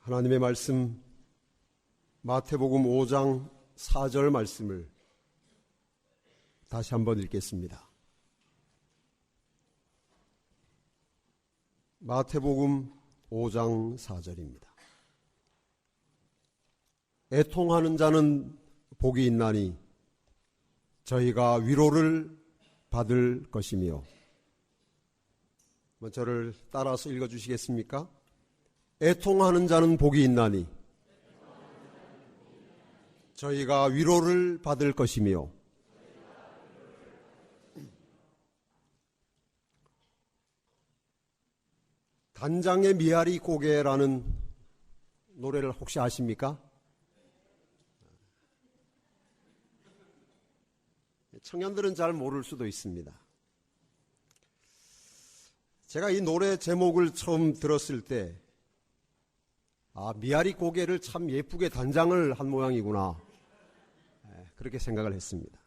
하나님의 말씀 마태복음 5장 4절 말씀을 다시 한번 읽겠습니다. 마태복음 5장 4절입니다. 애통하는 자는 복이 있나니 저희가 위로를 받을 것이며. 저를 따라서 읽어주시겠습니까? 애통하는 자는 복이 있나니 저희가 위로를 받을 것이며. 단장의 미아리 고개라는 노래를 혹시 아십니까? 청년들은 잘 모를 수도 있습니다. 제가 이 노래 제목을 처음 들었을 때 미아리 고개를 참 예쁘게 단장을 한 모양이구나, 그렇게 생각을 했습니다.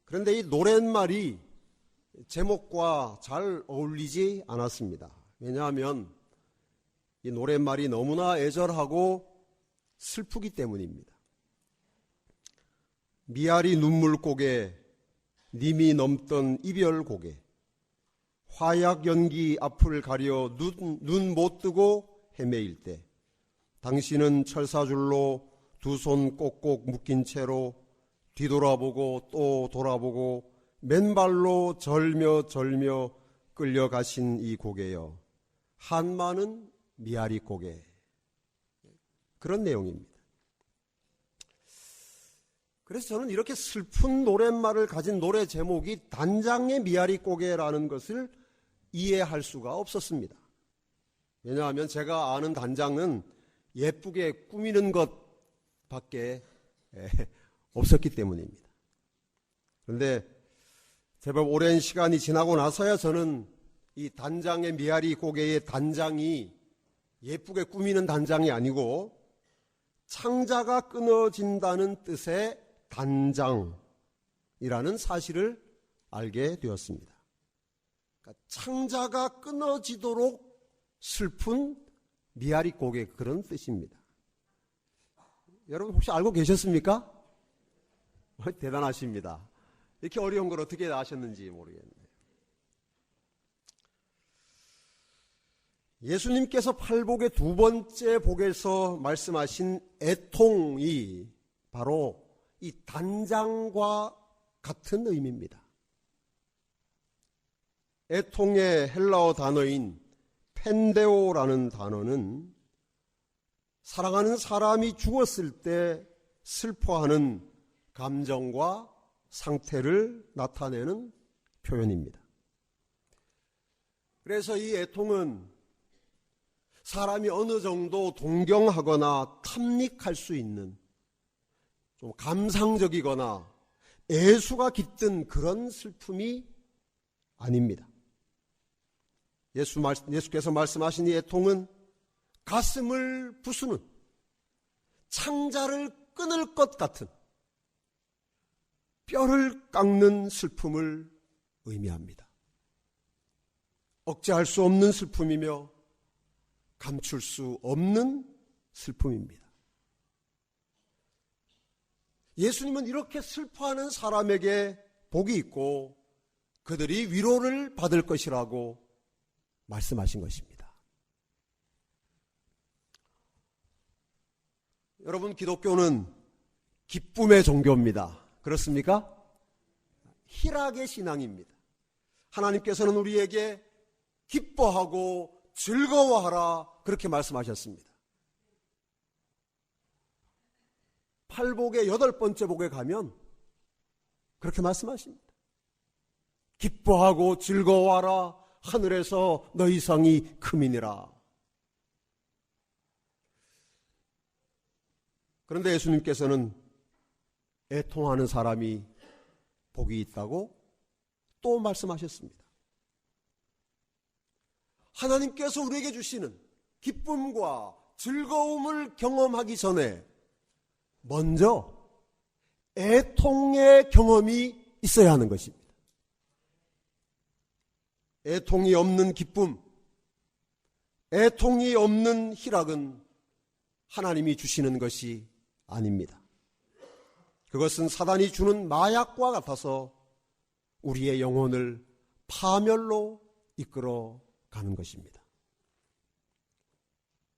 그런데 이 노랫말이 제목과 잘 어울리지 않았습니다. 왜냐하면 이 노랫말이 너무나 애절하고 슬프기 때문입니다. 미아리 눈물 고개, 님이 넘던 이별 고개, 화약 연기 앞을 가려 눈 못 뜨고 헤매일 때 당신은 철사줄로 두 손 꼭꼭 묶인 채로 뒤돌아보고 또 돌아보고 맨발로 절며 끌려가신 이 고개여, 한마는 미아리 고개. 그런 내용입니다. 그래서 저는 이렇게 슬픈 노랫말을 가진 노래 제목이 단장의 미아리 고개라는 것을 이해할 수가 없었습니다. 왜냐하면 제가 아는 단장은 예쁘게 꾸미는 것밖에 없었기 때문입니다. 그런데 제법 오랜 시간이 지나고 나서야 저는 이 단장의 미아리 고개의 단장이 예쁘게 꾸미는 단장이 아니고 창자가 끊어진다는 뜻의 단장이라는 사실을 알게 되었습니다. 그러니까 창자가 끊어지도록 슬픈 미아리 고개, 그런 뜻입니다. 여러분 혹시 알고 계셨습니까? 대단하십니다. 이렇게 어려운 걸 어떻게 아셨는지 모르겠네요. 예수님께서 팔복의 두 번째 복에서 말씀하신 애통이 바로 이 단장과 같은 의미입니다. 애통의 헬라어 단어인 펜데오라는 단어는 사랑하는 사람이 죽었을 때 슬퍼하는 감정과 상태를 나타내는 표현입니다. 그래서 이 애통은 사람이 어느 정도 동경하거나 탐닉할 수 있는 좀 감상적이거나 애수가 깃든 그런 슬픔이 아닙니다. 예수께서 말씀하신 이 애통은 가슴을 부수는, 창자를 끊을 것 같은, 뼈를 깎는 슬픔을 의미합니다. 억제할 수 없는 슬픔이며 감출 수 없는 슬픔입니다. 예수님은 이렇게 슬퍼하는 사람에게 복이 있고 그들이 위로를 받을 것이라고 말씀하신 것입니다. 여러분, 기독교는 기쁨의 종교입니다. 그렇습니까? 희락의 신앙입니다. 하나님께서는 우리에게 기뻐하고 즐거워하라, 그렇게 말씀하셨습니다. 팔복의 8번째 복에 가면 그렇게 말씀하십니다. 기뻐하고 즐거워하라, 하늘에서 너희 상이 크미니라. 그런데 예수님께서는 애통하는 사람이 복이 있다고 또 말씀하셨습니다. 하나님께서 우리에게 주시는 기쁨과 즐거움을 경험하기 전에 먼저 애통의 경험이 있어야 하는 것입니다. 애통이 없는 기쁨, 애통이 없는 희락은 하나님이 주시는 것이 아닙니다. 그것은 사단이 주는 마약과 같아서 우리의 영혼을 파멸로 이끌어 가는 것입니다.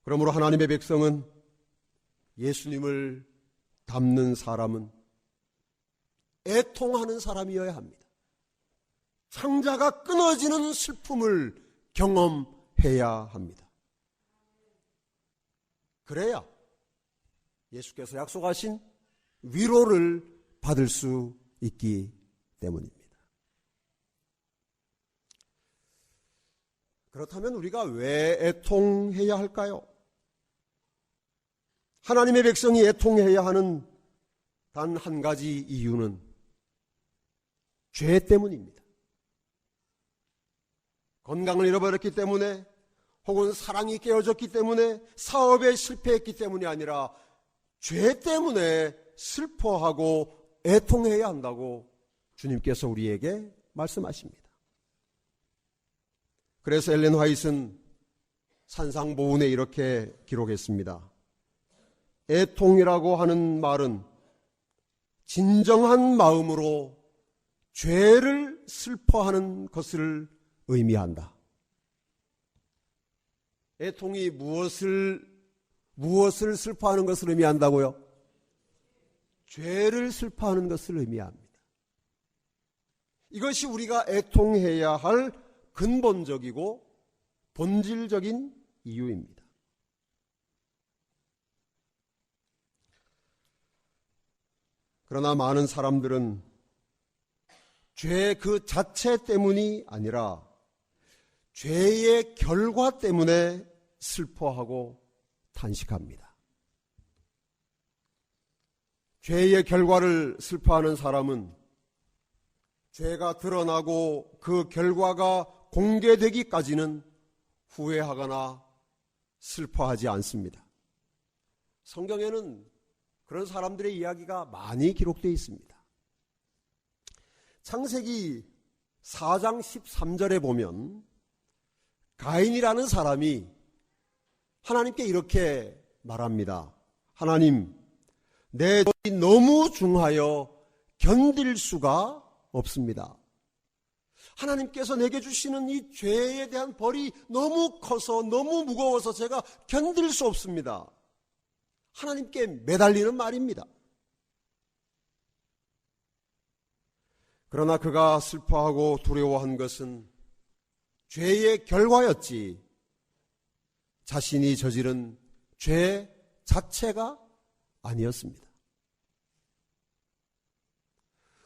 그러므로 하나님의 백성은, 예수님을 닮는 사람은 애통하는 사람이어야 합니다. 창자가 끊어지는 슬픔을 경험해야 합니다. 그래야 예수께서 약속하신 위로를 받을 수 있기 때문입니다. 그렇다면 우리가 왜 애통해야 할까요? 하나님의 백성이 애통해야 하는 단 한 가지 이유는 죄 때문입니다. 건강을 잃어버렸기 때문에, 혹은 사랑이 깨어졌기 때문에, 사업에 실패했기 때문이 아니라 죄 때문에 슬퍼하고 애통해야 한다고 주님께서 우리에게 말씀하십니다. 그래서 엘렌 화이트는 산상보훈에 이렇게 기록했습니다. 애통이라고 하는 말은 진정한 마음으로 죄를 슬퍼하는 것을 의미한다. 애통이 무엇을 슬퍼하는 것을 의미한다고요? 죄를 슬퍼하는 것을 의미합니다. 이것이 우리가 애통해야 할 근본적이고 본질적인 이유입니다. 그러나 많은 사람들은 죄 그 자체 때문이 아니라 죄의 결과 때문에 슬퍼하고 탄식합니다. 죄의 결과를 슬퍼하는 사람은 죄가 드러나고 그 결과가 공개되기까지는 후회하거나 슬퍼하지 않습니다. 성경에는 그런 사람들의 이야기가 많이 기록되어 있습니다. 창세기 4장 13절에 보면 가인이라는 사람이 하나님께 이렇게 말합니다. 하나님, 내 죄가 너무 중하여 견딜 수가 없습니다. 하나님께서 내게 주시는 이 죄에 대한 벌이 너무 커서, 너무 무거워서 제가 견딜 수 없습니다. 하나님께 매달리는 말입니다. 그러나 그가 슬퍼하고 두려워한 것은 죄의 결과였지 자신이 저지른 죄 자체가 아니었습니다.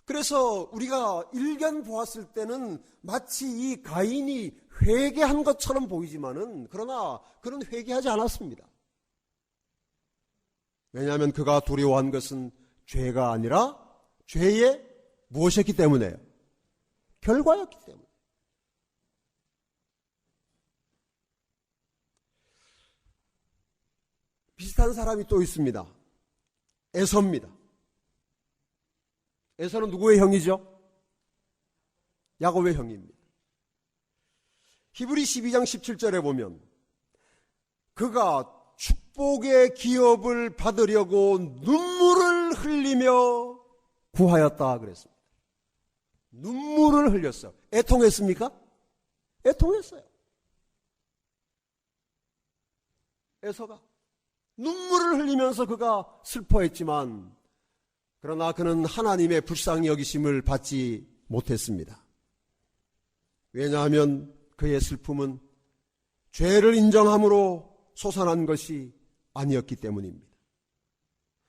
그래서 우리가 일견 보았을 때는 마치 이 가인이 회개한 것처럼 보이지만은, 그러나 그는 회개하지 않았습니다. 왜냐하면 그가 두려워한 것은 죄가 아니라 죄의 무엇이었기 때문에요? 결과였기 때문에. 비슷한 사람이 또 있습니다. 에서입니다. 에서는 누구의 형이죠? 야곱의 형입니다. 히브리 12장 17절에 보면 그가 축복의 기업을 받으려고 눈물을 흘리며 구하였다 그랬습니다. 눈물을 흘렸어요. 애통했습니까? 애통했어요. 에서가 눈물을 흘리면서 그가 슬퍼했지만, 그러나 그는 하나님의 불쌍히 여기심을 받지 못했습니다. 왜냐하면 그의 슬픔은 죄를 인정함으로 솟아난 것이 아니었기 때문입니다.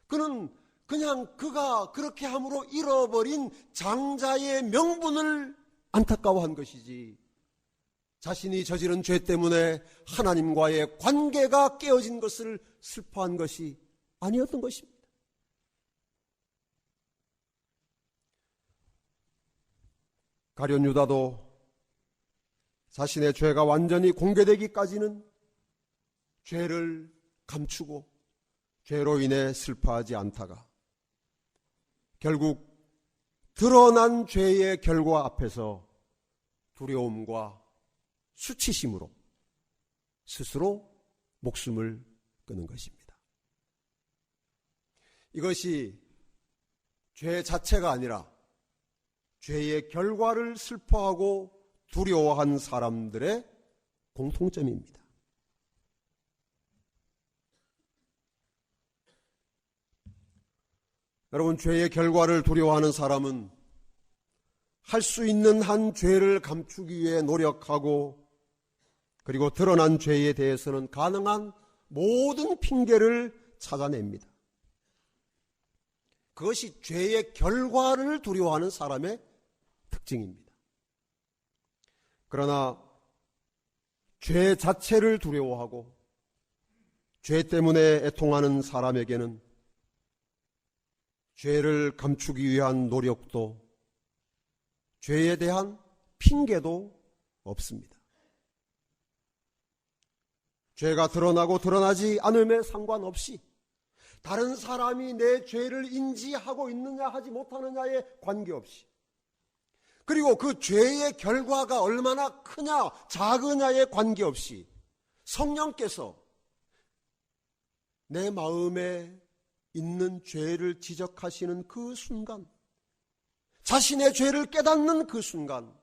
그는 그냥 그가 그렇게 함으로 잃어버린 장자의 명분을 안타까워한 것이지, 자신이 저지른 죄 때문에 하나님과의 관계가 깨어진 것을 슬퍼한 것이 아니었던 것입니다. 가룟 유다도 자신의 죄가 완전히 공개되기까지는 죄를 감추고 죄로 인해 슬퍼하지 않다가 결국 드러난 죄의 결과 앞에서 두려움과 수치심으로 스스로 목숨을 끊은 것입니다. 이것이 죄 자체가 아니라 죄의 결과를 슬퍼하고 두려워한 사람들의 공통점입니다. 여러분, 죄의 결과를 두려워하는 사람은 할 수 있는 한 죄를 감추기 위해 노력하고, 그리고 드러난 죄에 대해서는 가능한 모든 핑계를 찾아냅니다. 그것이 죄의 결과를 두려워하는 사람의 특징입니다. 그러나 죄 자체를 두려워하고 죄 때문에 애통하는 사람에게는 죄를 감추기 위한 노력도, 죄에 대한 핑계도 없습니다. 죄가 드러나고 드러나지 않음에 상관없이 다른 사람이 내 죄를 인지하고 있느냐 하지 못하느냐에 관계없이, 그리고 그 죄의 결과가 얼마나 크냐 작으냐에 관계없이 성령께서 내 마음에 있는 죄를 지적하시는 그 순간, 자신의 죄를 깨닫는 그 순간,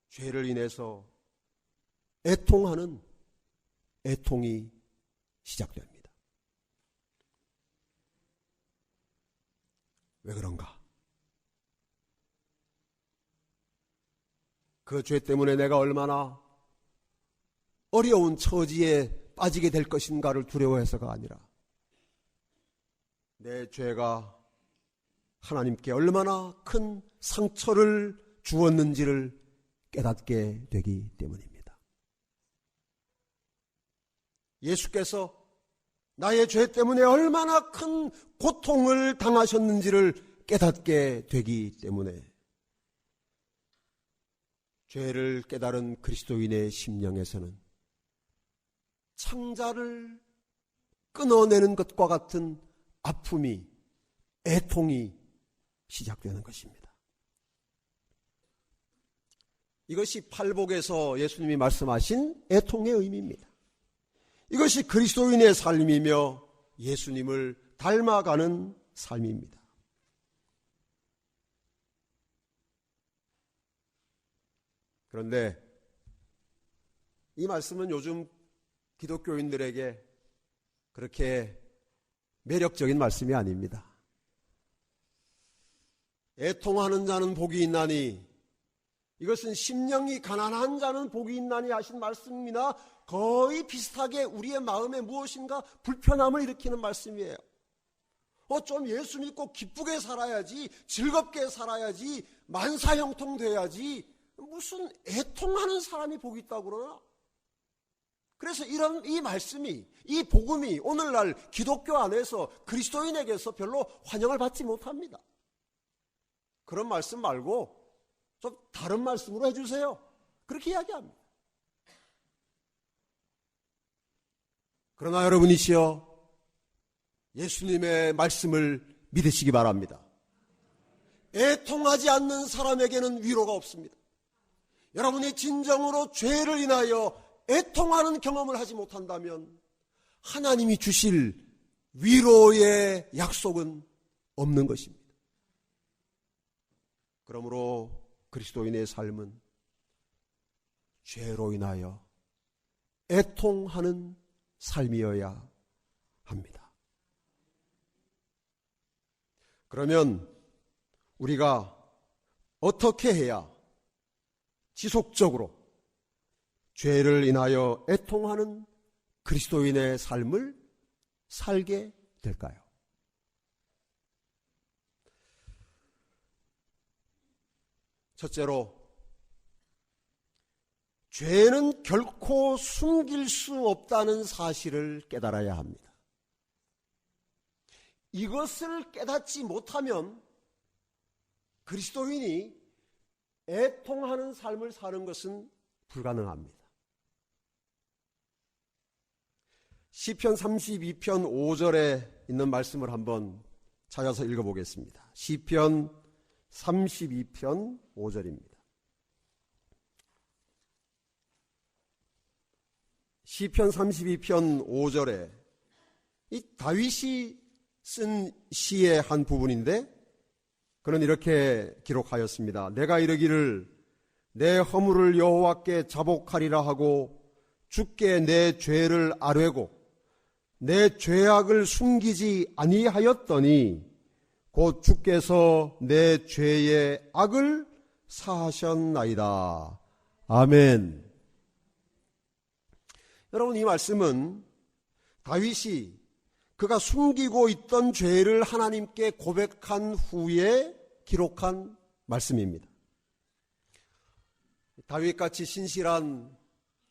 죄를 인해서 애통하는 애통이 시작됩니다. 왜 그런가? 그 죄 때문에 내가 얼마나 어려운 처지에 빠지게 될 것인가를 두려워해서가 아니라 내 죄가 하나님께 얼마나 큰 상처를 주었는지를 깨닫게 되기 때문입니다. 예수께서 나의 죄 때문에 얼마나 큰 고통을 당하셨는지를 깨닫게 되기 때문에 죄를 깨달은 그리스도인의 심령에서는 창자를 끊어내는 것과 같은 아픔이, 애통이 시작되는 것입니다. 이것이 팔복에서 예수님이 말씀하신 애통의 의미입니다. 이것이 그리스도인의 삶이며 예수님을 닮아가는 삶입니다. 그런데 이 말씀은 요즘 기독교인들에게 그렇게 매력적인 말씀이 아닙니다. 애통하는 자는 복이 있나니, 이것은 심령이 가난한 자는 복이 있나니 하신 말씀이나 거의 비슷하게 우리의 마음에 무엇인가 불편함을 일으키는 말씀이에요. 좀 예수 믿고 기쁘게 살아야지, 즐겁게 살아야지, 만사형통돼야지, 무슨 애통하는 사람이 복이 있다고 그러나? 그래서 이 말씀이, 이 복음이 오늘날 기독교 안에서 그리스도인에게서 별로 환영을 받지 못합니다. 그런 말씀 말고 좀 다른 말씀으로 해주세요. 그렇게 이야기합니다. 그러나 여러분이시여, 예수님의 말씀을 믿으시기 바랍니다. 애통하지 않는 사람에게는 위로가 없습니다. 여러분이 진정으로 죄를 인하여 애통하는 경험을 하지 못한다면 하나님이 주실 위로의 약속은 없는 것입니다. 그러므로 그리스도인의 삶은 죄로 인하여 애통하는 삶이어야 합니다. 그러면 우리가 어떻게 해야 지속적으로 죄를 인하여 애통하는 그리스도인의 삶을 살게 될까요? 첫째로, 죄는 결코 숨길 수 없다는 사실을 깨달아야 합니다. 이것을 깨닫지 못하면 그리스도인이 애통하는 삶을 사는 것은 불가능합니다. 시편 32편 5절에 있는 말씀을 한번 찾아서 읽어보겠습니다. 시편 32편 5절입니다. 시편 32편 5절에 이 다윗이 쓴 시의 한 부분인데 그는 이렇게 기록하였습니다. 내가 이르기를 내 허물을 여호와께 자복하리라 하고 주께 내 죄를 아뢰고 내 죄악을 숨기지 아니하였더니 곧 주께서 내 죄의 악을 사하셨나이다. 아멘. 여러분, 이 말씀은 다윗이 그가 숨기고 있던 죄를 하나님께 고백한 후에 기록한 말씀입니다. 다윗같이 신실한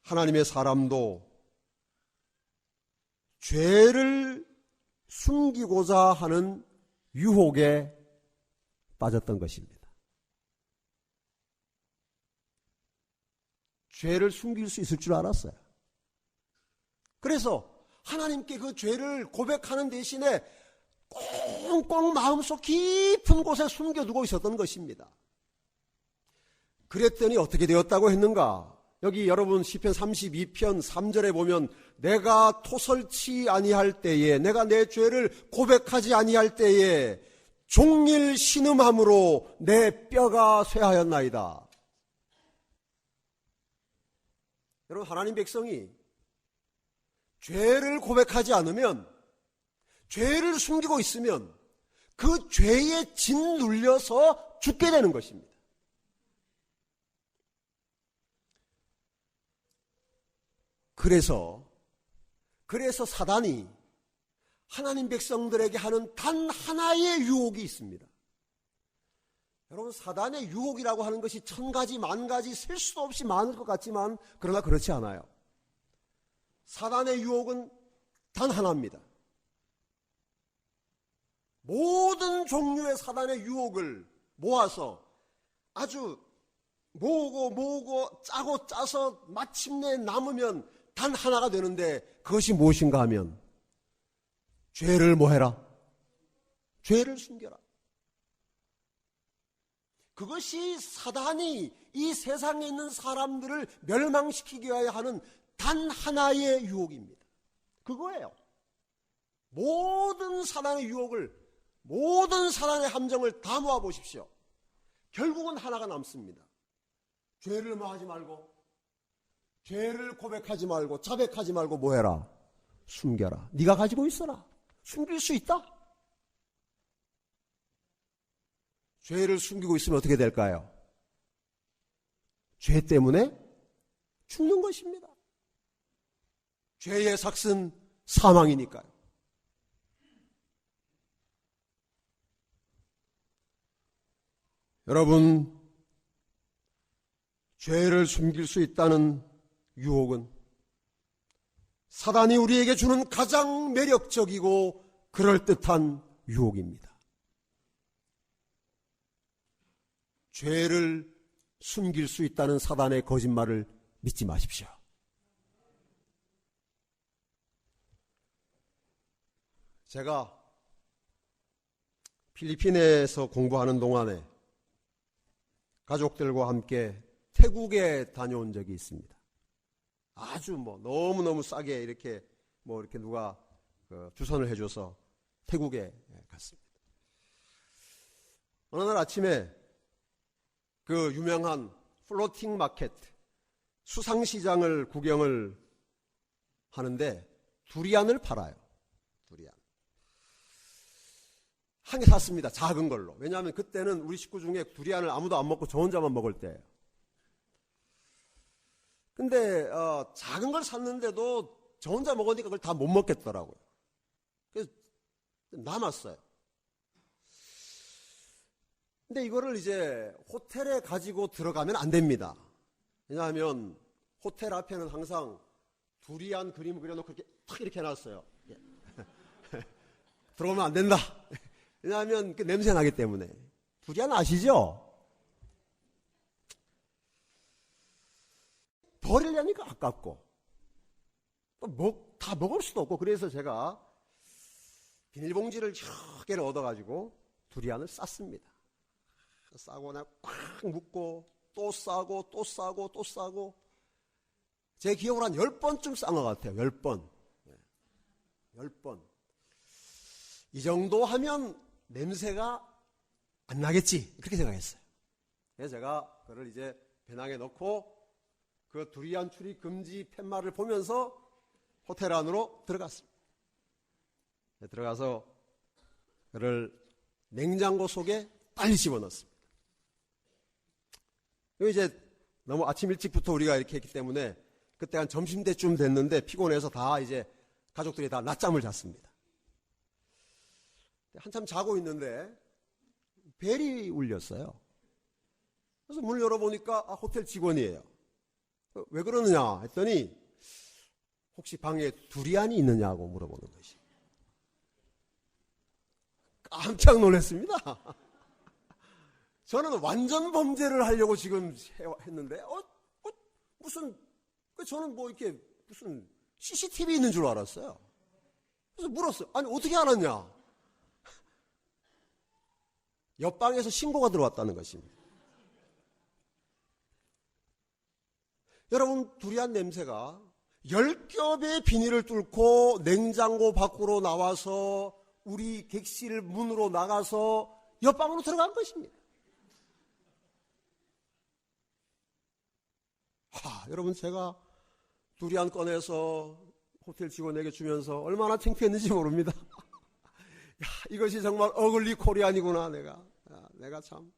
하나님의 사람도 죄를 숨기고자 하는 유혹에 빠졌던 것입니다. 죄를 숨길 수 있을 줄 알았어요. 그래서 하나님께 그 죄를 고백하는 대신에 꽁꽁 마음속 깊은 곳에 숨겨두고 있었던 것입니다. 그랬더니 어떻게 되었다고 했는가? 여기 여러분 시편 32편 3절에 보면 내가 토설치 아니할 때에, 내가 내 죄를 고백하지 아니할 때에 종일 신음함으로 내 뼈가 쇠하였나이다. 여러분, 하나님 백성이 죄를 고백하지 않으면, 죄를 숨기고 있으면 그 죄에 짓눌려서 죽게 되는 것입니다. 그래서 사단이 하나님 백성들에게 하는 단 하나의 유혹이 있습니다. 여러분, 사단의 유혹이라고 하는 것이 천 가지 만 가지 셀 수도 없이 많을 것 같지만 그러나 그렇지 않아요. 사단의 유혹은 단 하나입니다. 모든 종류의 사단의 유혹을 모아서 아주 모으고 짜고 짜서 마침내 남으면 단 하나가 되는데 그것이 무엇인가 하면 죄를 뭐해라? 죄를 숨겨라. 그것이 사단이 이 세상에 있는 사람들을 멸망시키기 위하여 하는 단 하나의 유혹입니다. 그거예요. 모든 사단의 유혹을, 모든 사단의 함정을 다 모아보십시오. 결국은 하나가 남습니다. 죄를 뭐하지 말고, 죄를 고백하지 말고, 자백하지 말고 뭐해라? 숨겨라. 네가 가지고 있어라. 숨길 수 있다. 죄를 숨기고 있으면 어떻게 될까요? 죄 때문에 죽는 것입니다. 죄의 삭은 사망이니까요. 여러분, 죄를 숨길 수 있다는 유혹은 사단이 우리에게 주는 가장 매력적이고 그럴듯한 유혹입니다. 죄를 숨길 수 있다는 사단의 거짓말을 믿지 마십시오. 제가 필리핀에서 공부하는 동안에 가족들과 함께 태국에 다녀온 적이 있습니다. 아주 너무너무 싸게 이렇게 누가 주선을 해줘서 태국에 갔습니다. 어느 날 아침에 그 유명한 플로팅 마켓, 수상시장을 구경을 하는데 두리안을 팔아요. 두리안. 한 개 샀습니다. 작은 걸로. 왜냐하면 그때는 우리 식구 중에 두리안을 아무도 안 먹고 저 혼자만 먹을 때예요. 근데 작은 걸 샀는데도 저 혼자 먹으니까 그걸 다 못 먹겠더라고요. 그래서 남았어요. 근데 이거를 이제 호텔에 가지고 들어가면 안 됩니다. 왜냐하면 호텔 앞에는 항상 두리안 그림 그려놓고 이렇게 탁 이렇게 해놨어요. 들어오면 안 된다. 왜냐하면 그 냄새 나기 때문에. 두리안 아시죠? 버리려니까 아깝고 또 다 먹을 수도 없고, 그래서 제가 비닐봉지를 여러 개를 얻어가지고 두리안을 쌌습니다. 싸고 나 꽉 묶고 또 싸고 또 싸고 또 싸고 제 기억으로 한 10번쯤 싼 것 같아요. 10번. 10번. 이 정도 하면 냄새가 안 나겠지. 그렇게 생각했어요. 그래서 제가 그를 이제 배낭에 넣고 그 두리안 출입 금지 팻말을 보면서 호텔 안으로 들어갔습니다. 들어가서 그를 냉장고 속에 빨리 집어넣었습니다. 이제 너무 아침 일찍부터 우리가 이렇게 했기 때문에 그때 한 점심때쯤 됐는데 피곤해서 다 이제 가족들이 다 낮잠을 잤습니다. 한참 자고 있는데 벨이 울렸어요. 그래서 문을 열어보니까 호텔 직원이에요. 왜 그러느냐 했더니 혹시 방에 두리안이 있느냐고 물어보는 것이. 깜짝 놀랐습니다. 저는 완전 범죄를 하려고 지금 했는데 무슨 저는 뭐 이렇게 무슨 CCTV 있는 줄 알았어요. 그래서 물었어요. 아니 어떻게 알았냐? 옆방에서 신고가 들어왔다는 것입니다. 여러분 두리안 냄새가 10겹의 비닐을 뚫고 냉장고 밖으로 나와서 우리 객실 문으로 나가서 옆방으로 들어간 것입니다. 여러분 제가 두리안 꺼내서 호텔 직원에게 주면서 얼마나 창피했는지 모릅니다. 이것이 정말 어글리 코리안이구나. 내가 참.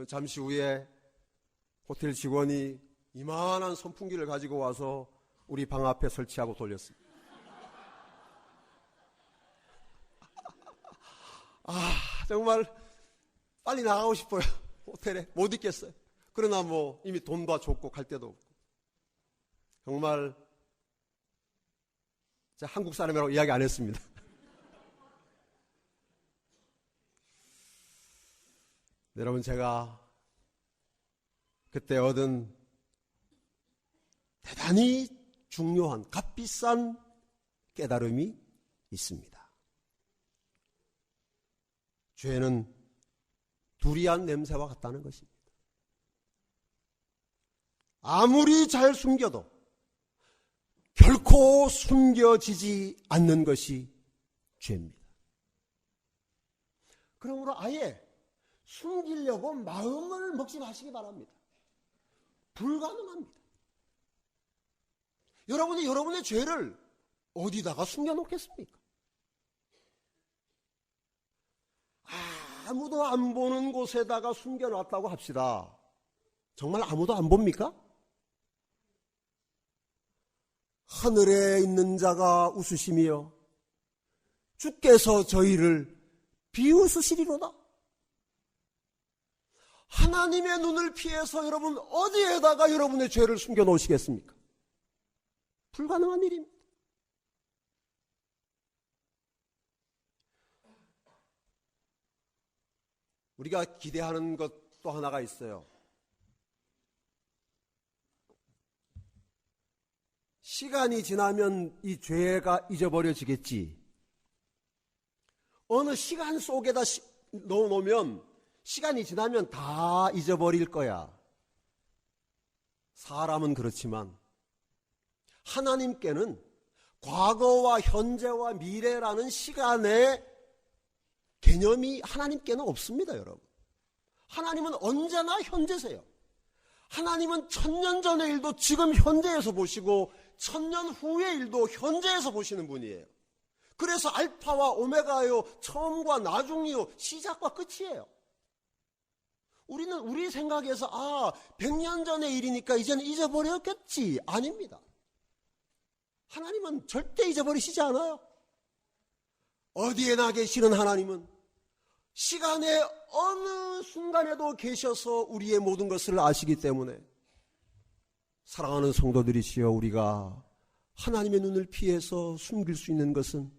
잠시 후에 호텔 직원이 이만한 선풍기를 가지고 와서 우리 방 앞에 설치하고 돌렸습니다. 정말 빨리 나가고 싶어요. 호텔에 못 있겠어요. 그러나 뭐 이미 돈도 줬고 갈 데도 없고. 정말 제가 한국 사람이라고 이야기 안 했습니다. 여러분 제가 그때 얻은 대단히 중요한 값비싼 깨달음이 있습니다. 죄는 두리안 냄새와 같다는 것입니다. 아무리 잘 숨겨도 결코 숨겨지지 않는 것이 죄입니다. 그러므로 아예 숨기려고 마음을 먹지 마시기 바랍니다. 불가능합니다. 여러분이 여러분의 죄를 어디다가 숨겨놓겠습니까? 아무도 안 보는 곳에다가 숨겨놨다고 합시다. 정말 아무도 안 봅니까? 하늘에 있는 자가 웃으시며 주께서 저희를 비웃으시리로다. 하나님의 눈을 피해서 여러분 어디에다가 여러분의 죄를 숨겨놓으시겠습니까? 불가능한 일입니다. 우리가 기대하는 것 또 하나가 있어요. 시간이 지나면 이 죄가 잊어버려지겠지. 어느 시간 속에다 넣어놓으면 시간이 지나면 다 잊어버릴 거야. 사람은 그렇지만 하나님께는 과거와 현재와 미래라는 시간의 개념이 하나님께는 없습니다, 여러분. 하나님은 언제나 현재세요. 하나님은 1000년 전의 일도 지금 현재에서 보시고 1000년 후의 일도 현재에서 보시는 분이에요. 그래서 알파와 오메가요, 처음과 나중이요, 시작과 끝이에요. 우리는 우리 생각에서 100년 전의 일이니까 이제는 잊어버렸겠지. 아닙니다. 하나님은 절대 잊어버리시지 않아요. 어디에나 계시는 하나님은 시간의 어느 순간에도 계셔서 우리의 모든 것을 아시기 때문에 사랑하는 성도들이시여, 우리가 하나님의 눈을 피해서 숨길 수 있는 것은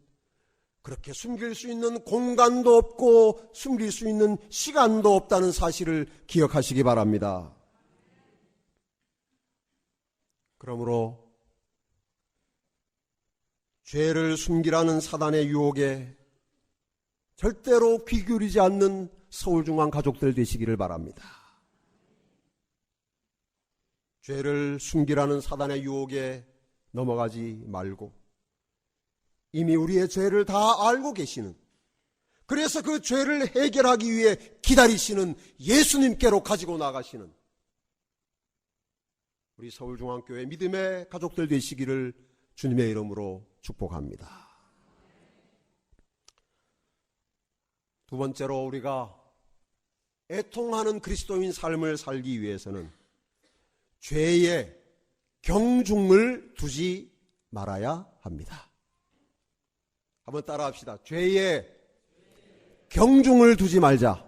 그렇게 숨길 수 있는 공간도 없고 숨길 수 있는 시간도 없다는 사실을 기억하시기 바랍니다. 그러므로 죄를 숨기라는 사단의 유혹에 절대로 귀 기울이지 않는 서울중앙 가족들 되시기를 바랍니다. 죄를 숨기라는 사단의 유혹에 넘어가지 말고 이미 우리의 죄를 다 알고 계시는, 그래서 그 죄를 해결하기 위해 기다리시는 예수님께로 가지고 나가시는 우리 서울중앙교회 믿음의 가족들 되시기를 주님의 이름으로 축복합니다. 두 번째로, 우리가 애통하는 그리스도인 삶을 살기 위해서는 죄에 경중을 두지 말아야 합니다. 한번 따라합시다. 죄에 경중을 두지 말자.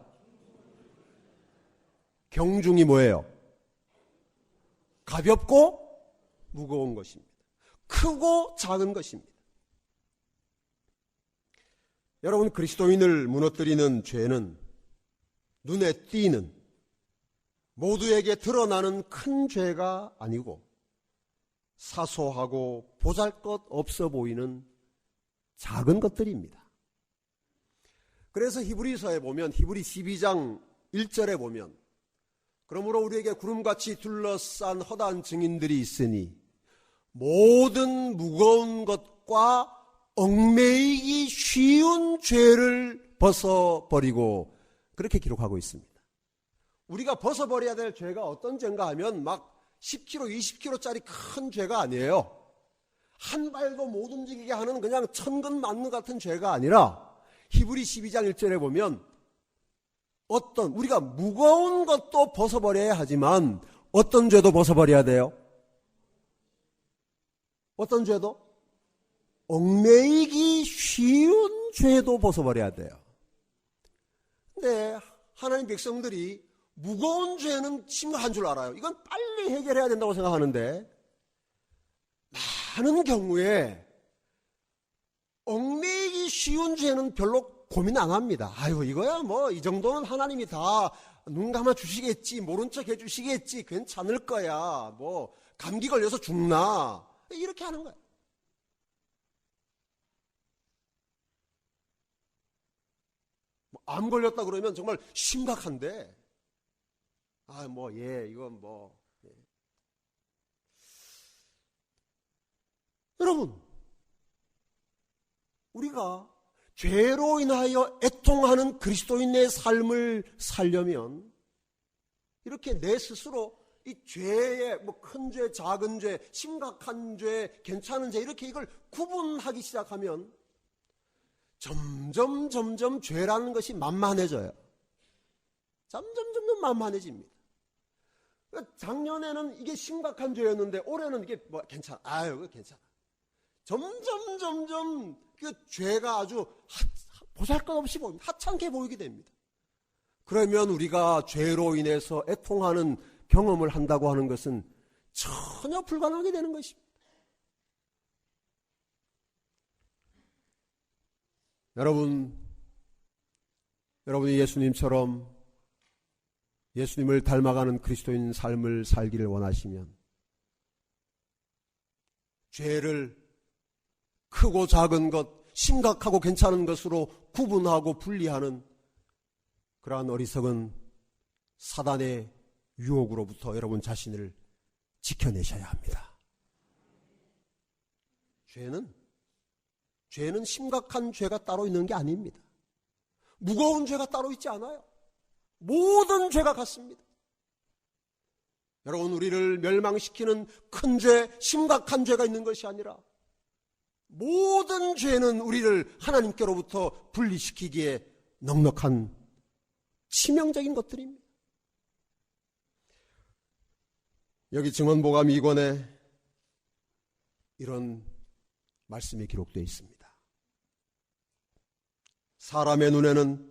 경중이 뭐예요? 가볍고 무거운 것입니다. 크고 작은 것입니다. 여러분, 그리스도인을 무너뜨리는 죄는 눈에 띄는, 모두에게 드러나는 큰 죄가 아니고 사소하고 보잘것없어 보이는 작은 것들입니다. 그래서 히브리서에 보면, 히브리 12장 1절에 보면, 그러므로 우리에게 구름같이 둘러싼 허다한 증인들이 있으니 모든 무거운 것과 얽매이기 쉬운 죄를 벗어버리고, 그렇게 기록하고 있습니다. 우리가 벗어버려야 될 죄가 어떤 죄인가 하면 막 10kg, 20kg짜리 큰 죄가 아니에요. 한 발도 못 움직이게 하는 그냥 천근만근 같은 죄가 아니라, 히브리 12장 1절에 보면 어떤, 우리가 무거운 것도 벗어버려야 하지만 어떤 죄도 벗어버려야 돼요? 어떤 죄도? 얽매이기 쉬운 죄도 벗어버려야 돼요. 근데 하나님 백성들이 무거운 죄는 심각한 줄 알아요. 이건 빨리 해결해야 된다고 생각하는데, 많은 경우에 얽매이기 쉬운 죄는 별로 고민 안 합니다. 아유, 이거야 뭐 이 정도는 하나님이 다 눈 감아 주시겠지, 모른 척 해주시겠지, 괜찮을 거야, 뭐 감기 걸려서 죽나, 이렇게 하는 거야. 암 걸렸다 그러면 정말 심각한데, 이건 예. 여러분, 우리가 죄로 인하여 애통하는 그리스도인의 삶을 살려면 이렇게 내 스스로 이 죄의 큰 죄, 작은 죄, 심각한 죄, 괜찮은 죄, 이렇게 이걸 구분하기 시작하면 점점 죄라는 것이 만만해져요. 점점 만만해집니다. 작년에는 이게 심각한 죄였는데 올해는 이게 괜찮아. 그거 괜찮아. 점점 그 죄가 아주 보잘것없이 보입니다. 하찮게 보이게 됩니다. 그러면 우리가 죄로 인해서 애통하는 경험을 한다고 하는 것은 전혀 불가능하게 되는 것입니다. 여러분이 예수님처럼 예수님을 닮아가는 그리스도인 삶을 살기를 원하시면 죄를 크고 작은 것, 심각하고 괜찮은 것으로 구분하고 분리하는 그러한 어리석은 사단의 유혹으로부터 여러분 자신을 지켜내셔야 합니다. 죄는 심각한 죄가 따로 있는 게 아닙니다. 무거운 죄가 따로 있지 않아요. 모든 죄가 같습니다. 여러분, 우리를 멸망시키는 큰 죄, 심각한 죄가 있는 것이 아니라 모든 죄는 우리를 하나님께로부터 분리시키기에 넉넉한 치명적인 것들입니다. 여기 증언보감 2권에 이런 말씀이 기록되어 있습니다. 사람의 눈에는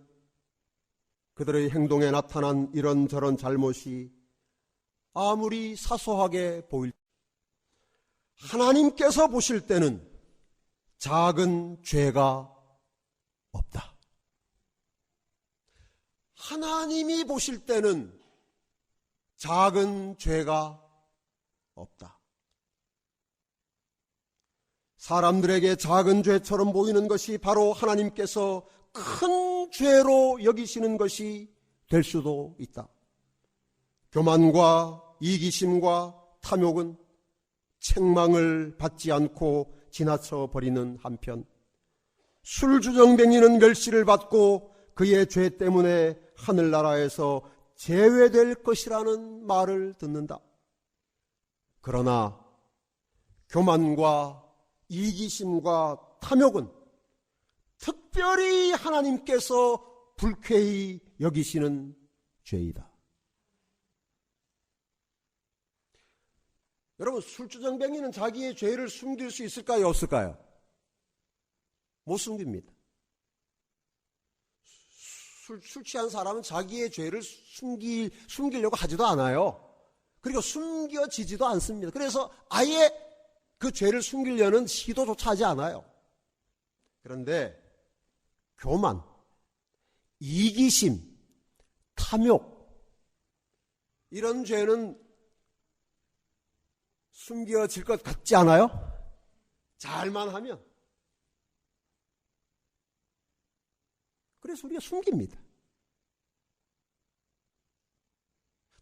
그들의 행동에 나타난 이런저런 잘못이 아무리 사소하게 보일, 하나님께서 보실 때는 작은 죄가 없다. 하나님이 보실 때는 작은 죄가 없다. 사람들에게 작은 죄처럼 보이는 것이 바로 하나님께서 큰 죄로 여기시는 것이 될 수도 있다. 교만과 이기심과 탐욕은 책망을 받지 않고 지나쳐 버리는 한편, 술주정뱅이는 멸시를 받고 그의 죄 때문에 하늘나라에서 제외될 것이라는 말을 듣는다. 그러나 교만과 이기심과 탐욕은 특별히 하나님께서 불쾌히 여기시는 죄이다. 여러분, 술주정뱅이는 자기의 죄를 숨길 수 있을까요? 없을까요? 못 숨깁니다. 술 취한 사람은 자기의 죄를 숨기려고 하지도 않아요. 그리고 숨겨지지도 않습니다. 그래서 아예 그 죄를 숨기려는 시도조차 하지 않아요. 그런데 교만, 이기심, 탐욕, 이런 죄는 숨겨질 것 같지 않아요? 잘만 하면. 그래서 우리가 숨깁니다.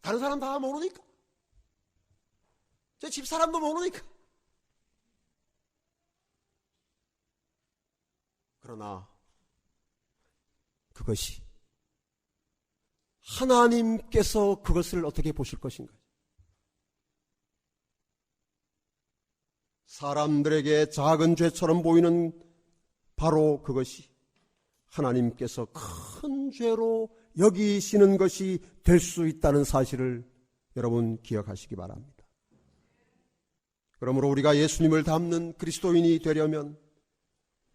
다른 사람 다 모르니까. 제 집사람도 모르니까. 그러나 그것이 하나님께서 그것을 어떻게 보실 것인가? 사람들에게 작은 죄처럼 보이는 바로 그것이 하나님께서 큰 죄로 여기시는 것이 될 수 있다는 사실을 여러분 기억하시기 바랍니다. 그러므로 우리가 예수님을 닮는 그리스도인이 되려면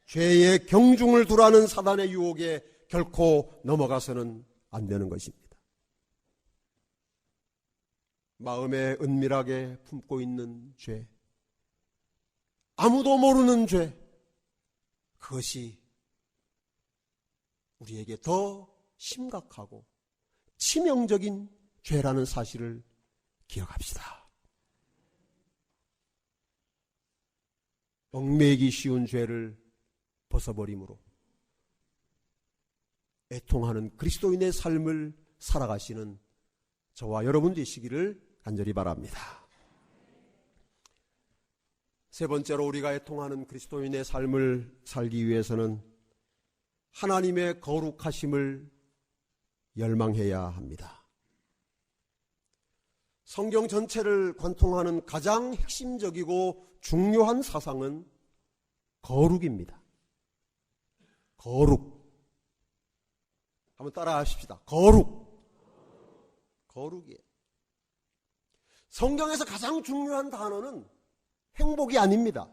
죄의 경중을 두라는 사단의 유혹에 결코 넘어가서는 안 되는 것입니다. 마음에 은밀하게 품고 있는 죄, 아무도 모르는 죄, 그것이 우리에게 더 심각하고 치명적인 죄라는 사실을 기억합시다. 얽매이기 쉬운 죄를 벗어버림으로 애통하는 그리스도인의 삶을 살아가시는 저와 여러분 되시기를 간절히 바랍니다. 세 번째로 우리가 애통하는 그리스도인의 삶을 살기 위해서는 하나님의 거룩하심을 열망해야 합니다. 성경 전체를 관통하는 가장 핵심적이고 중요한 사상은 거룩입니다. 거룩. 한번 따라 하십시다. 거룩. 거룩이에요. 성경에서 가장 중요한 단어는 행복이 아닙니다.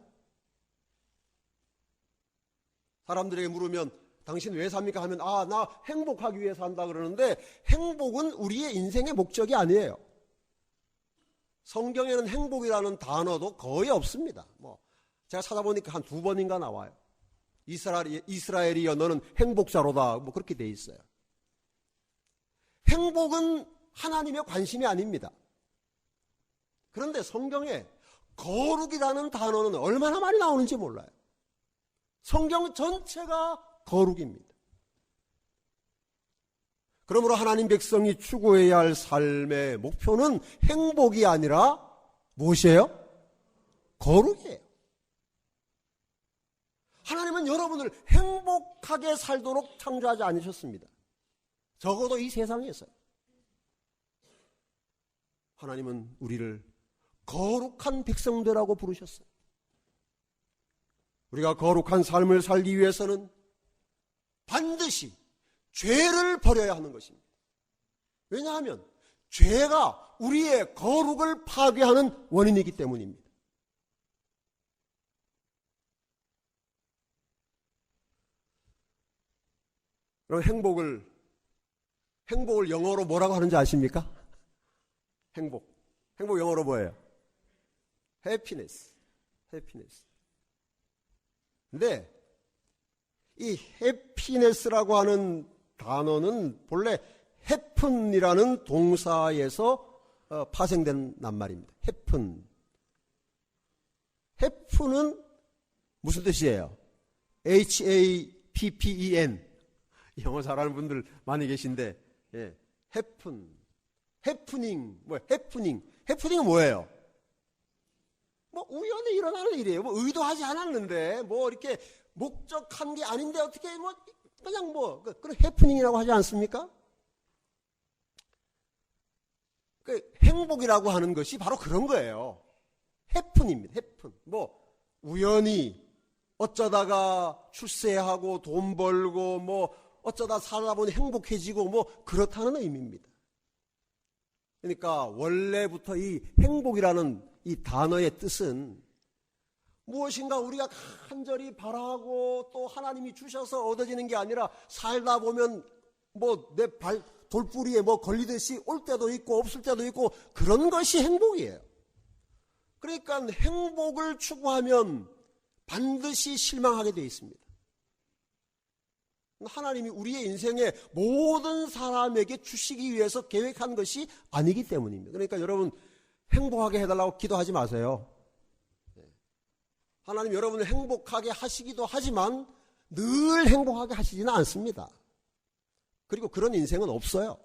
사람들에게 물으면 당신 왜 삽니까? 하면 나 행복하기 위해 산다 그러는데 행복은 우리의 인생의 목적이 아니에요. 성경에는 행복이라는 단어도 거의 없습니다. 제가 찾아보니까 한 2번인가 나와요. 이스라엘이여 너는 행복자로다. 그렇게 돼 있어요. 행복은 하나님의 관심이 아닙니다. 그런데 성경에 거룩이라는 단어는 얼마나 많이 나오는지 몰라요. 성경 전체가 거룩입니다. 그러므로 하나님 백성이 추구해야 할 삶의 목표는 행복이 아니라 무엇이에요? 거룩이에요. 하나님은 여러분을 행복하게 살도록 창조하지 않으셨습니다. 적어도 이 세상에서. 하나님은 우리를 거룩한 백성들이라고 부르셨어요. 우리가 거룩한 삶을 살기 위해서는 반드시 죄를 버려야 하는 것입니다. 왜냐하면 죄가 우리의 거룩을 파괴하는 원인이기 때문입니다. 그럼 행복을 영어로 뭐라고 하는지 아십니까? 행복 영어로 뭐예요? happiness. 근데 이 happiness라고 하는 단어는 본래 happen이라는 동사에서 파생된 낱말입니다. happen은 무슨 뜻이에요? happen. 영어 잘하는 분들 많이 계신데, happening. happening은 뭐예요? 뭐 우연히 일어나는 일이에요. 뭐 의도하지 않았는데 뭐 이렇게 목적한 게 아닌데 어떻게 뭐 그냥 뭐 그런 해프닝이라고 하지 않습니까? 그 행복이라고 하는 것이 바로 그런 거예요. 해픈입니다. 해픈. 뭐 우연히 어쩌다가 출세하고 돈 벌고 뭐 어쩌다 살다 보니 행복해지고 뭐 그렇다는 의미입니다. 그러니까 원래부터 이 행복이라는 이 단어의 뜻은 무엇인가 우리가 간절히 바라고 또 하나님이 주셔서 얻어지는 게 아니라 살다 보면 뭐 내 돌뿌리에 뭐 걸리듯이 올 때도 있고 없을 때도 있고 그런 것이 행복이에요. 그러니까 행복을 추구하면 반드시 실망하게 되어 있습니다. 하나님이 우리의 인생에 모든 사람에게 주시기 위해서 계획한 것이 아니기 때문입니다. 그러니까 여러분 행복하게 해달라고 기도하지 마세요. 하나님 여러분을 행복하게 하시기도 하지만 늘 행복하게 하시지는 않습니다. 그리고 그런 인생은 없어요.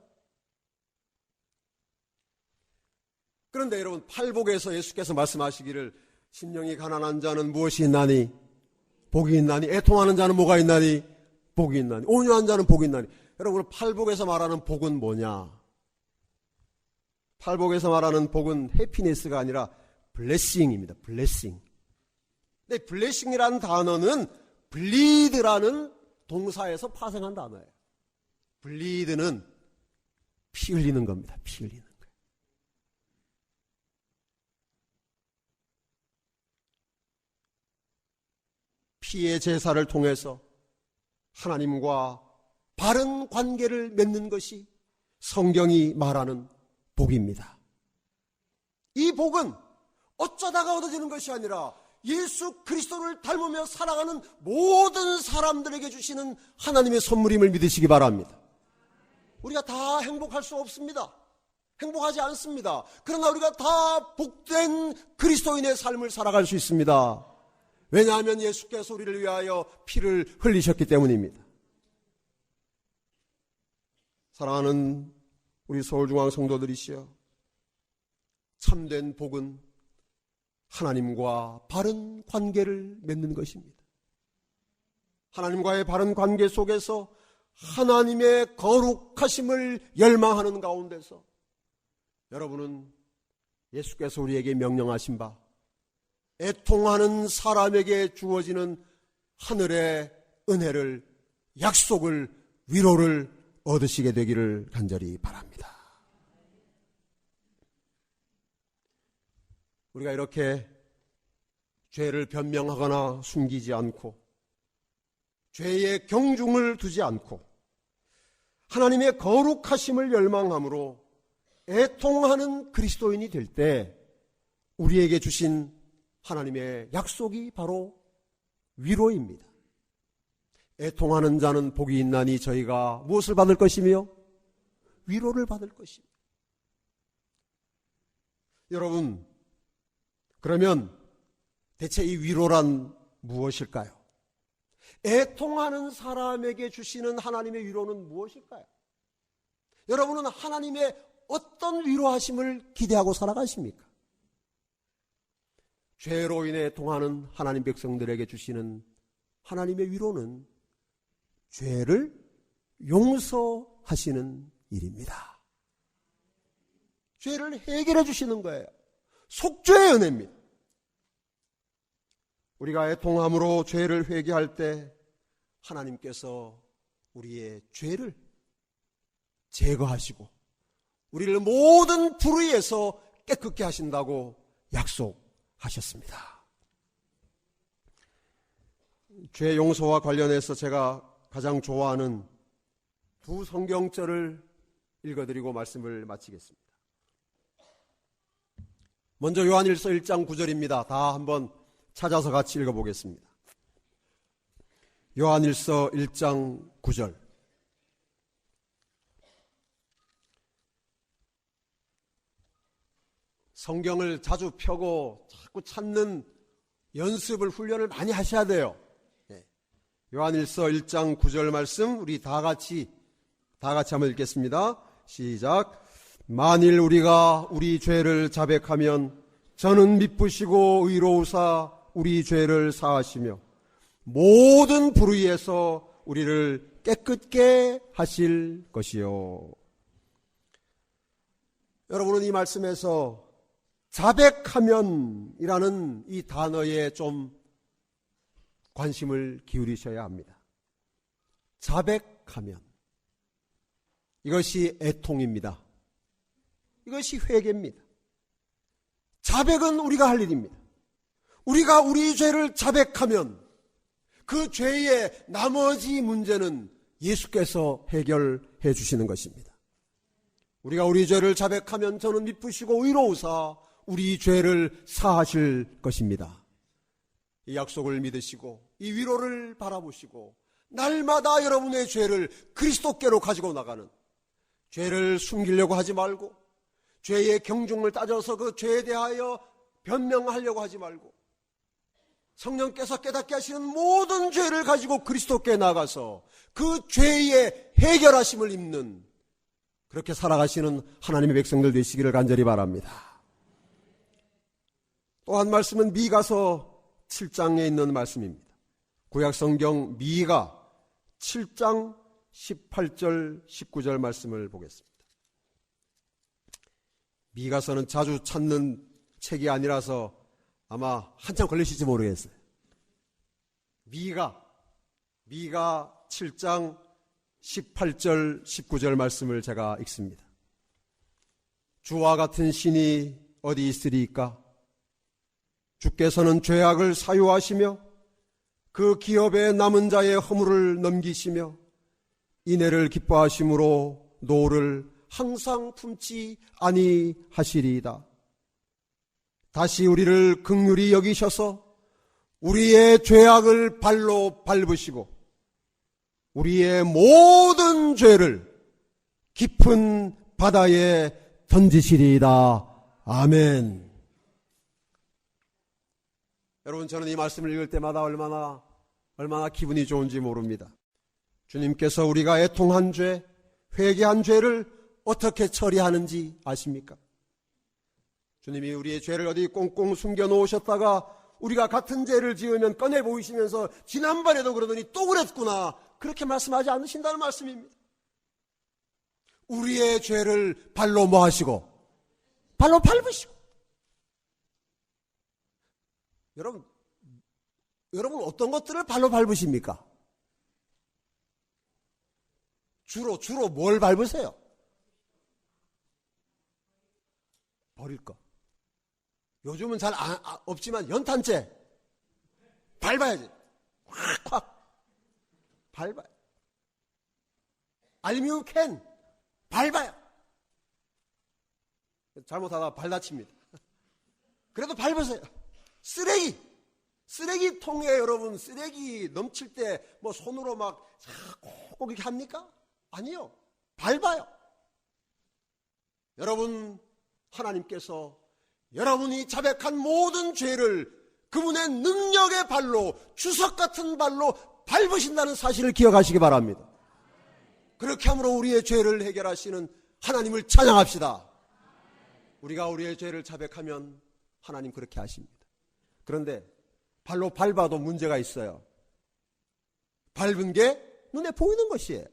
그런데 여러분 팔복에서 예수께서 말씀하시기를 심령이 가난한 자는 무엇이 있나니 복이 있나니 애통하는 자는 뭐가 있나니 복이 있나니 온유한 자는 복이 있나니. 여러분 팔복에서 말하는 복은 뭐냐? 팔복에서 말하는 복은 해피니스가 아니라 블레싱입니다. 블레싱. 근데 블레싱이라는 단어는 블리드라는 동사에서 파생한 단어예요. 블리드는 피 흘리는 겁니다. 피 흘리는 거예요. 피의 제사를 통해서 하나님과 바른 관계를 맺는 것이 성경이 말하는 복입니다. 이 복은 어쩌다가 얻어지는 것이 아니라 예수 그리스도를 닮으며 살아가는 모든 사람들에게 주시는 하나님의 선물임을 믿으시기 바랍니다. 우리가 다 행복할 수 없습니다. 행복하지 않습니다. 그러나 우리가 다 복된 그리스도인의 삶을 살아갈 수 있습니다. 왜냐하면 예수께서 우리를 위하여 피를 흘리셨기 때문입니다. 사랑하는 우리 서울중앙 성도들이시여, 참된 복은 하나님과 바른 관계를 맺는 것입니다. 하나님과의 바른 관계 속에서 하나님의 거룩하심을 열망하는 가운데서 여러분은 예수께서 우리에게 명령하신 바 애통하는 사람에게 주어지는 하늘의 은혜를, 약속을, 위로를 얻으시게 되기를 간절히 바랍니다. 우리가 이렇게 죄를 변명하거나 숨기지 않고 죄의 경중을 두지 않고 하나님의 거룩하심을 열망함으로 애통하는 그리스도인이 될 때 우리에게 주신 하나님의 약속이 바로 위로입니다. 애통하는 자는 복이 있나니 저희가 무엇을 받을 것이며 위로를 받을 것입니다. 여러분, 그러면 대체 이 위로란 무엇일까요? 애통하는 사람에게 주시는 하나님의 위로는 무엇일까요? 여러분은 하나님의 어떤 위로하심을 기대하고 살아가십니까? 죄로 인해 애통하는 하나님 백성들에게 주시는 하나님의 위로는 죄를 용서하시는 일입니다. 죄를 해결해 주시는 거예요. 속죄의 은혜입니다. 우리가 애통함으로 죄를 회개할 때 하나님께서 우리의 죄를 제거하시고 우리를 모든 불의에서 깨끗게 하신다고 약속하셨습니다. 죄 용서와 관련해서 제가 가장 좋아하는 두 성경절을 읽어드리고 말씀을 마치겠습니다. 먼저 요한일서 1장 9절입니다. 다 한번 찾아서 같이 읽어보겠습니다. 요한일서 1장 9절. 성경을 자주 펴고 자꾸 찾는 연습을, 훈련을 많이 하셔야 돼요. 요한일서 1장 9절 말씀 우리 다 같이 한번 읽겠습니다. 시작. 만일 우리가 우리 죄를 자백하면 저는 미쁘시고 의로우사 우리 죄를 사하시며 모든 불의에서 우리를 깨끗게 하실 것이요. 여러분은 이 말씀에서 자백하면이라는 이 단어에 좀 관심을 기울이셔야 합니다. 자백하면. 이것이 애통입니다. 이것이 회개입니다. 자백은 우리가 할 일입니다. 우리가 우리 죄를 자백하면 그 죄의 나머지 문제는 예수께서 해결해 주시는 것입니다. 우리가 우리 죄를 자백하면 저는 미쁘시고 의로우사 우리 죄를 사하실 것입니다. 이 약속을 믿으시고 이 위로를 바라보시고 날마다 여러분의 죄를 그리스도께로 가지고 나가는, 죄를 숨기려고 하지 말고 죄의 경중을 따져서 그 죄에 대하여 변명하려고 하지 말고 성령께서 깨닫게 하시는 모든 죄를 가지고 그리스도께 나가서 그 죄의 해결하심을 입는, 그렇게 살아가시는 하나님의 백성들 되시기를 간절히 바랍니다. 또 한 말씀은 미가서 7장에 있는 말씀입니다. 구약성경 미가 7장 18절 19절 말씀을 보겠습니다. 미가서는 자주 찾는 책이 아니라서 아마 한참 걸리실지 모르겠어요. 미가 7장 18절 19절 말씀을 제가 읽습니다. 주와 같은 신이 어디 있으리이까? 주께서는 죄악을 사유하시며 그 기업에 남은 자의 허물을 넘기시며 인애를 기뻐하심으로 노를 항상 품지 아니하시리이다. 다시 우리를 긍휼히 여기셔서 우리의 죄악을 발로 밟으시고 우리의 모든 죄를 깊은 바다에 던지시리이다. 아멘. 여러분, 저는 이 말씀을 읽을 때마다 얼마나 기분이 좋은지 모릅니다. 주님께서 우리가 애통한 죄, 회개한 죄를 어떻게 처리하는지 아십니까? 주님이 우리의 죄를 어디 꽁꽁 숨겨 놓으셨다가 우리가 같은 죄를 지으면 꺼내 보이시면서 지난번에도 그러더니 또 그랬구나, 그렇게 말씀하지 않으신다는 말씀입니다. 우리의 죄를 발로 뭐 하시고? 발로 밟으시고. 여러분 어떤 것들을 발로 밟으십니까? 주로 뭘 밟으세요? 버릴 거. 요즘은 잘 없지만 연탄재 밟아야지. 확 밟아요. 알루미늄 캔 밟아요. 잘못하다 발 다칩니다. 그래도 밟으세요. 쓰레기통에 여러분 쓰레기 넘칠 때 뭐 손으로 막 꼭 이렇게 합니까? 아니요. 밟아요. 여러분, 하나님께서 여러분이 자백한 모든 죄를 그분의 능력의 발로, 주석 같은 발로 밟으신다는 사실을 기억하시기 바랍니다. 그렇게 함으로 우리의 죄를 해결하시는 하나님을 찬양합시다. 우리가 우리의 죄를 자백하면 하나님 그렇게 하십니다. 그런데 발로 밟아도 문제가 있어요. 밟은 게 눈에 보이는 것이에요.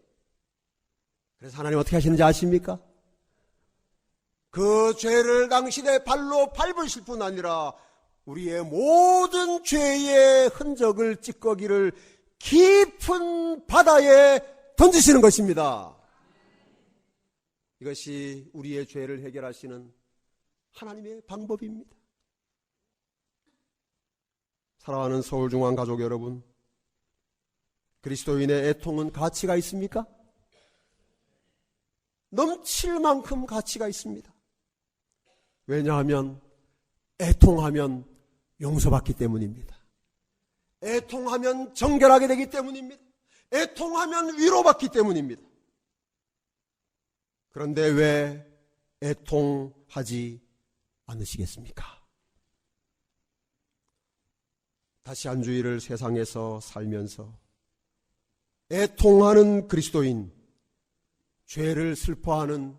그래서 하나님 어떻게 하시는지 아십니까? 그 죄를 당신의 발로 밟으실 뿐 아니라 우리의 모든 죄의 흔적을, 찌꺼기를 깊은 바다에 던지시는 것입니다. 이것이 우리의 죄를 해결하시는 하나님의 방법입니다. 사랑하는 서울중앙 가족 여러분, 그리스도인의 애통은 가치가 있습니까? 넘칠 만큼 가치가 있습니다. 왜냐하면 애통하면 용서받기 때문입니다. 애통하면 정결하게 되기 때문입니다. 애통하면 위로받기 때문입니다. 그런데 왜 애통하지 않으시겠습니까? 다시 한 주일을 세상에서 살면서 애통하는 그리스도인, 죄를 슬퍼하는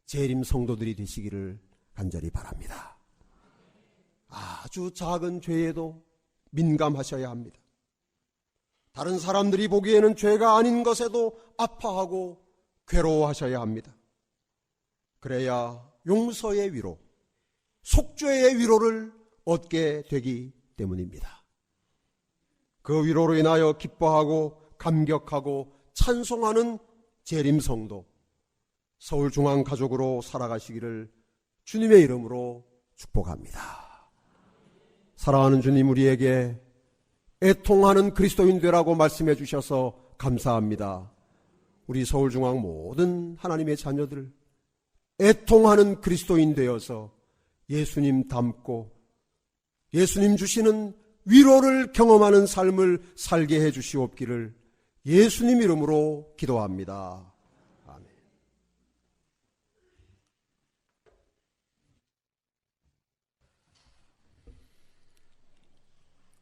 재림 성도들이 되시기를 간절히 바랍니다. 아주 작은 죄에도 민감하셔야 합니다. 다른 사람들이 보기에는 죄가 아닌 것에도 아파하고 괴로워하셔야 합니다. 그래야 용서의 위로, 속죄의 위로를 얻게 되기 때문입니다. 그 위로로 인하여 기뻐하고 감격하고 찬송하는 재림성도 서울중앙가족으로 살아가시기를 주님의 이름으로 축복합니다. 사랑하는 주님, 우리에게 애통하는 그리스도인 되라고 말씀해 주셔서 감사합니다. 우리 서울중앙 모든 하나님의 자녀들 애통하는 그리스도인 되어서 예수님 닮고 예수님 주시는 위로를 경험하는 삶을 살게 해 주시옵기를 예수님 이름으로 기도합니다.